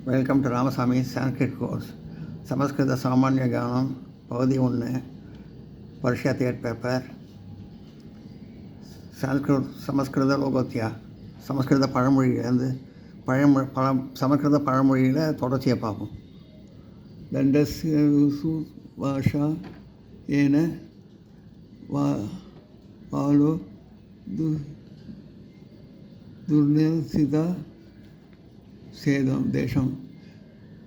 Welcome to Ramasamy Sanskrit course. சமஸ்கிருத சாமானிய ஞானம் பகுதி 1, பரிஷா தேர்ட் பேப்பர். சமஸ்கிருத லோகோத்தியா, சமஸ்கிருத பழமொழியிலேருந்து சமஸ்கிருத பழமொழியில் தொடர்ச்சியை பார்ப்போம். தண்டஸ்ய பாஷா ஏன வாலோ துர்நிசிதா சேதம் தேசம்.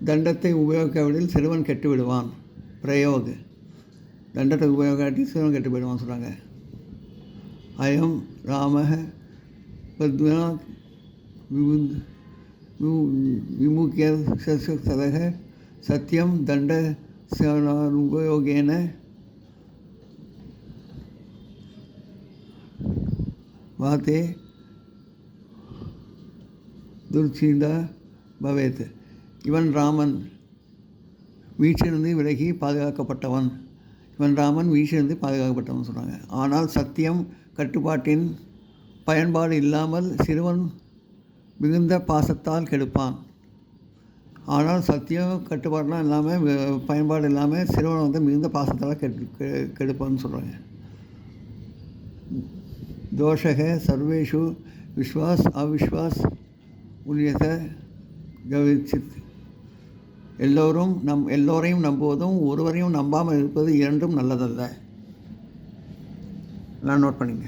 தண்டத்தை உபயோகிக்காவிடில் சிறுவன் கெட்டு விடுவான். பிரயோக தண்டத்தை உபயோகாட்டி சிறுவன் கெட்டு விடுவான்னு சொல்கிறாங்க. அயம் ராமஹ பத்மநாத் விமுக்கிய சதக சத்தியம் தண்ட உபயோகேன வாத்தே துர்ச்சீதா பவேத். இவன் ராமன் வீச்சிலிருந்து விலகி பாதுகாக்கப்பட்டவன். சொல்கிறாங்க. ஆனால் சத்தியம் கட்டுப்பாட்டின் பயன்பாடு இல்லாமல் சிறுவன் மிகுந்த பாசத்தால் கெடுப்பான். ஆனால் சத்தியம் கட்டுப்பாடெலாம் இல்லாமல் பயன்பாடு இல்லாமல் சிறுவன் மிகுந்த பாசத்தால் கெடுப்பான்னு சொல்கிறாங்க. தோஷக சர்வேஷு விஸ்வாஸ் அவிஸ்வாஸ் உன்யத கவிச்சித். எல்லோரையும் நம்புவதும் ஒருவரையும் நம்பாமல் இருப்பது இரண்டும் நல்லதல்ல. நான் நோட் பண்ணிங்க.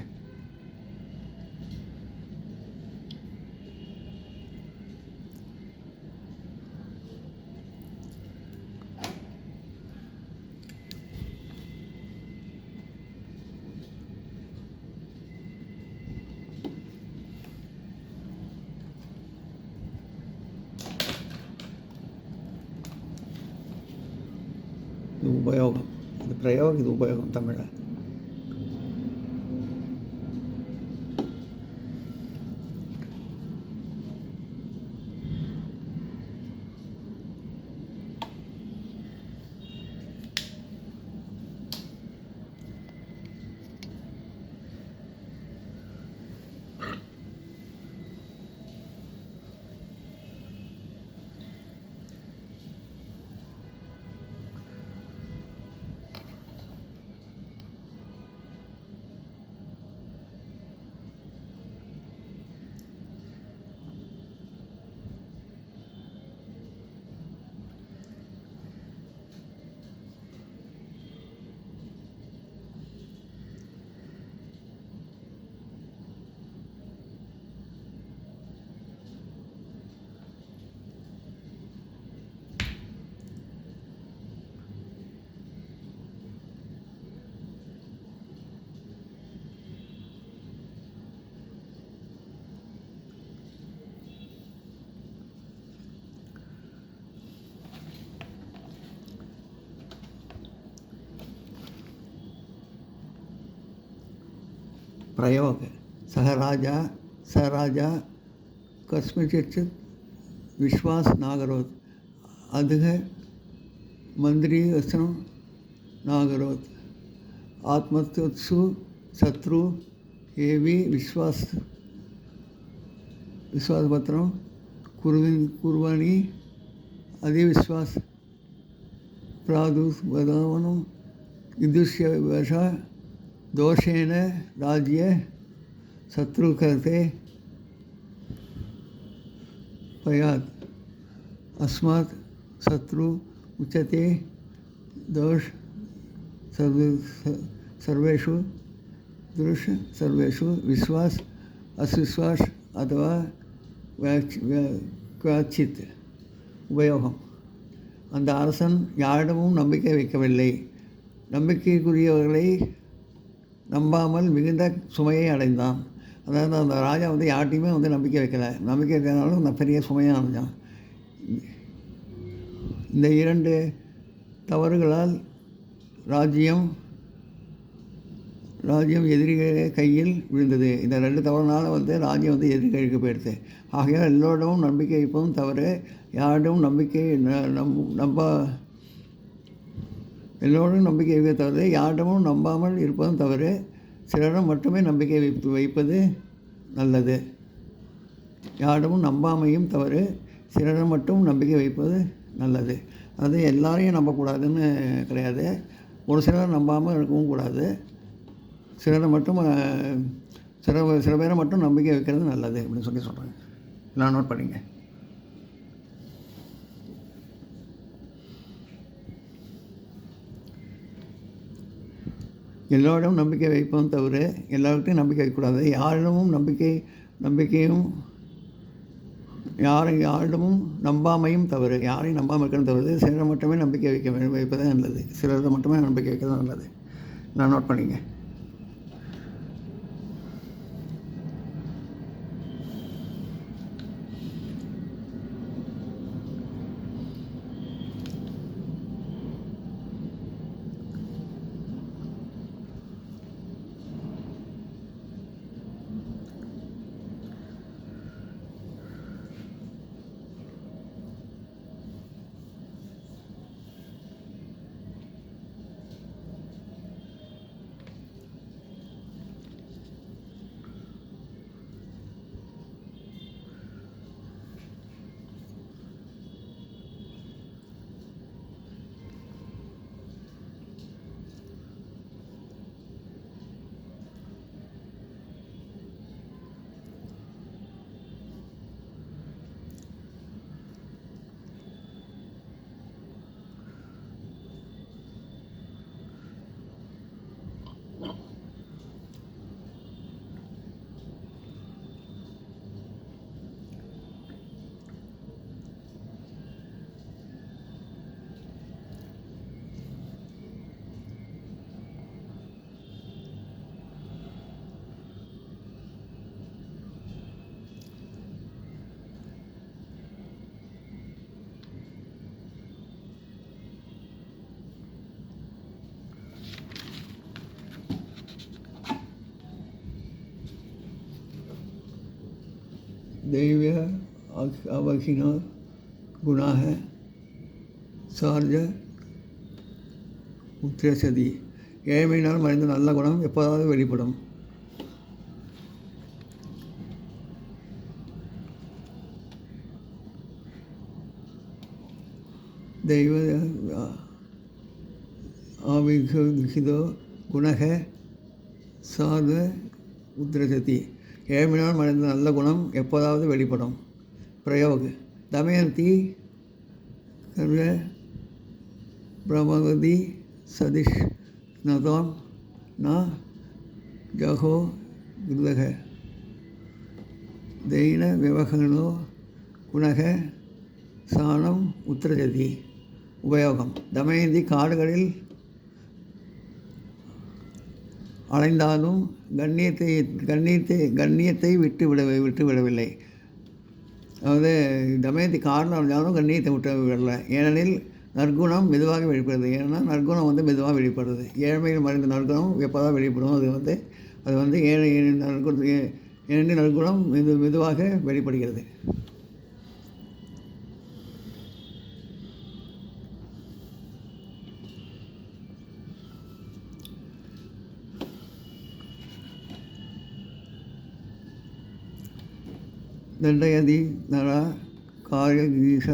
இது உபயோகம், இது பிரயோகம், இது உபயோகம் தமிழில். प्रयोग सह राजा कस्मिंश्चित् विश्वास नागरोत् अधः मंत्री वचनं नागरोत् आत्मत्सु शत्रु एवि विश्वासपत्रं कुर्वणि अधिविश्वास प्रादुर्वदावनं विदुष्य वशा दोषेण राज्य शत्रु करते पयात् अस्मात् शत्रु उच्यते दोष सर्वेषु विश्वास अविश्वास अथवा क्वचित्. உபயோகம். அந்த அரசன் யாரிடமும் நம்பிக்கை வைக்கவில்லை. நம்பிக்கைக்குரியவர்களை நம்பாமல் மிகுந்த சுமையை அடைந்தான். அதாவது அந்த ராஜா யார்ட்டையுமே நம்பிக்கை வைக்கலை. நம்பிக்கை வைக்கிறதுனாலும் அந்த பெரிய சுமையாக அடைஞ்சான். இந்த 2 தவறுகளால் ராஜ்யம் எதிரிகள் கையில் விழுந்தது. இந்த 2 தவறுனால ராஜ்யம் எதிரி கைக்கு போயிடுது. ஆகையால் எல்லோரிடமும் நம்பிக்கை வைப்பதும் தவறு, யாரிடமும் எல்லோரும் நம்பிக்கை வைப்பது தவறு, யாரிடமும் நம்பாமல் இருப்பதும் தவறு, சிலரிடம் மட்டுமே நம்பிக்கை வைப்பது நல்லது. யாரிடமும் நம்பாமையும் தவறு, சிலரை மட்டும் நம்பிக்கை வைப்பது நல்லது. அது எல்லாரையும் நம்பக்கூடாதுன்னு கிடையாது. ஒரு சிலரை நம்பாமல் இருக்கவும் கூடாது. சிலரை மட்டும் சில பேரை மட்டும் நம்பிக்கை வைக்கிறது நல்லது அப்படின்னு சொல்லி சொல்கிறாங்க. எல்லாம் நோட் பண்ணிங்க. எல்லோரிடமும் நம்பிக்கை வைப்போம் தவிர எல்லார்கிட்டையும் நம்பிக்கை வைக்கக்கூடாது. யாரிடமும் நம்பிக்கையும் யாரிடமும் நம்பாமையும் தவறு. யாரையும் நம்பாமல் இருக்கிறது தவறு. சிலரை மட்டுமே நம்பிக்கை வைப்பதே நல்லது. சிலரை மட்டுமே நம்பிக்கை வைக்கிறது நல்லது. நான் நோட் பண்ணிங்க. दैव्य अवहीन गुणा है சார்ஜ உத்திரசதி. ஏழ்மையினால் மறைந்த நல்ல குணம் எப்போதாவது வெளிப்படும். தெய்வ ஆவிகிதோ குணக சார்ஜ உத்திரசதி. ஏழ்மையினால் மறைந்த நல்ல குணம் எப்போதாவது வெளிப்படும். பிரயோக தமயந்தி கர்வ பிரமவதி சதிஷ் நதோன் ந ஜகோ கிருதக தெய்ன விவகனோ குணக சாணம் உத்திரஜதி. உபயோகம் தமயந்தி காடுகளில் அலைந்தாலும் கண்ணியத்தை விட்டுவிடவில்லை. அதாவது தமயந்தி காரணம் அடைஞ்சாலும் கண்ணியத்தை விட்டு விடலை. ஏனெனில் நற்குணம் மெதுவாக வெளிப்படுறது. ஏன்னா நற்குணம் மெதுவாக வெளிப்படுறது. ஏழ்மையில் மறைந்த நற்குணம் எப்போதான் வெளிப்படும். அது ஏனெனில் நற்குணம் மெதுவாக வெளிப்படுகிறது. தண்டயதி நர காரியகீச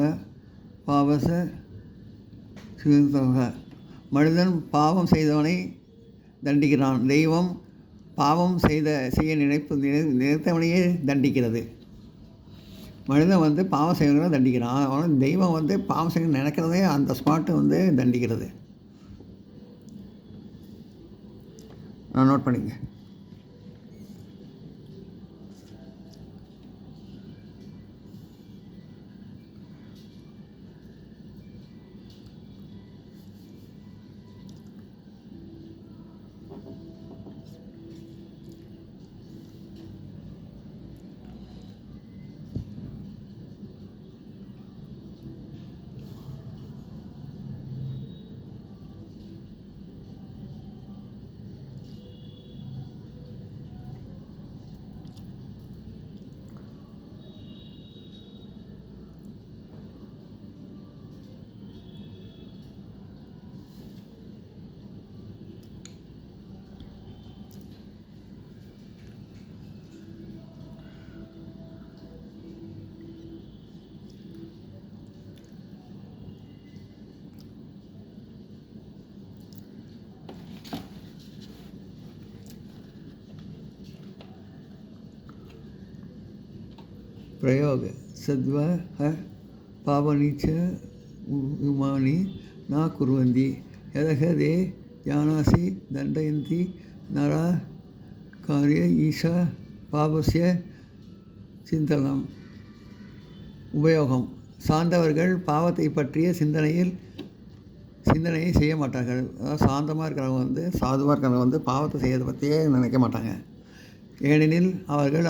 பாவச சிவக. மனிதன் பாவம் செய்தவனை தண்டிக்கிறான். தெய்வம் பாவம் செய்ய நினைத்தவனையே தண்டிக்கிறது. மனிதன் பாவம் செய்வதை தண்டிக்கிறான். ஆனால் தெய்வம் பாவம் செய்ய நினைக்கிறதே அந்த ஸ்பாட்டு தண்டிக்கிறது. நான் நோட் பண்ணிங்க. प्रयोग सद्व पावनी च उमानि न कुर्वन्ति यतः ते जानासि दण्डयन्ति नरा कार्य ईशा பாபஸ்ய சிந்தனம். உபயோகம் சார்ந்தவர்கள் பாவத்தை பற்றிய சிந்தனையை செய்ய மாட்டார்கள். அதாவது சாந்தமாக இருக்கிறவங்க சாதுவாக இருக்கிறவங்க பாவத்தை செய்யறதை பற்றியே நினைக்க மாட்டாங்க. ஏனெனில் அவர்கள்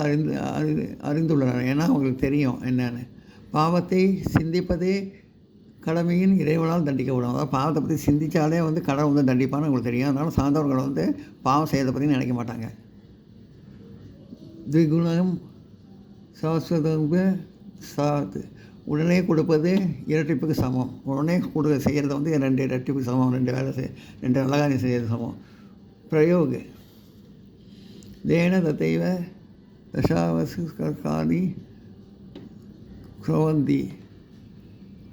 அறிந்துள்ளனர். ஏன்னா அவங்களுக்கு தெரியும் என்னென்னு. பாவத்தை சிந்திப்பதே கடமையின் இறைவனால் தண்டிக்கப்படும். அதாவது பாவத்தை பற்றி சிந்தித்தாலே கடவுள் தண்டிப்பான்னு அவங்களுக்கு தெரியும். அதனால் சார்ந்தவர்கள் பாவம் செய்யறதை பற்றி நினைக்க மாட்டாங்க. திகுணம் சாஸ்வதங்க சாத் உடனே கொடுப்பது இரட்டிப்புக்கு சமம். உடனே செய்கிறது 2 இரட்டிப்புக்கு சமம். 2 வேலை 2 நல்ல காரியம் செய்கிறது சமம். பிரயோக தேன தத்தைவ தசாவசுகாதி குரவந்தி.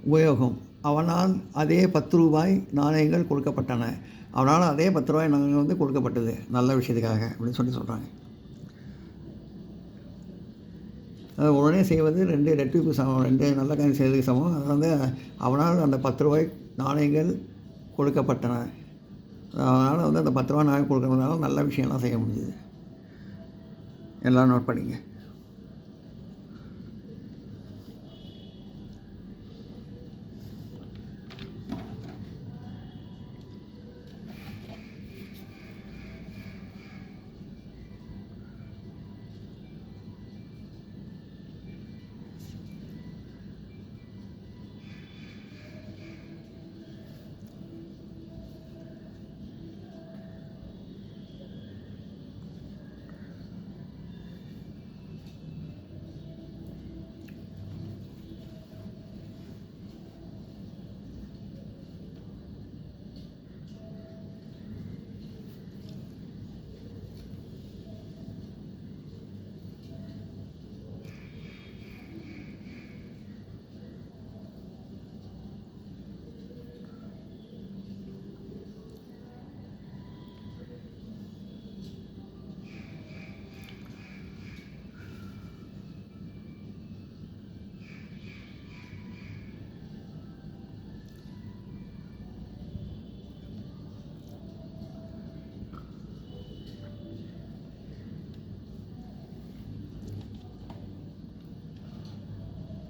உபயோகம் அவனால் அதே 10 ரூபாய் நாணயங்கள் கொடுக்கப்பட்டன. அவனால் அதே 10 ரூபாய் நாணயங்கள் கொடுக்கப்பட்டது நல்ல விஷயத்துக்காக அப்படின்னு சொல்கிறாங்க. அதை உடனே செய்வது 2 இரட்டிப்பு சமம். 2 நல்ல காரியம் செய்வதற்கு சமம். அது அவனால் அந்த 10 ரூபாய் நாணயங்கள் கொடுக்கப்பட்டன. அதனால் அந்த 10 ரூபாய் நாணயம் கொடுக்கறதுனால நல்ல விஷயம்லாம் செய்ய முடியுது. எல்லாம் நோட் பண்ணிங்க.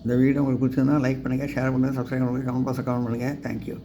இந்த வீடியோ உங்களுக்கு பிடிச்சதுன்னா லைக் பண்ணுங்கள், ஷேர் பண்ணுங்கள், சப்ஸ்கிரைப் பண்ணுங்கள், கமெண்ட் பாக்ஸில் கமெண்ட் பண்ணுங்கள். தேங்க்யூ.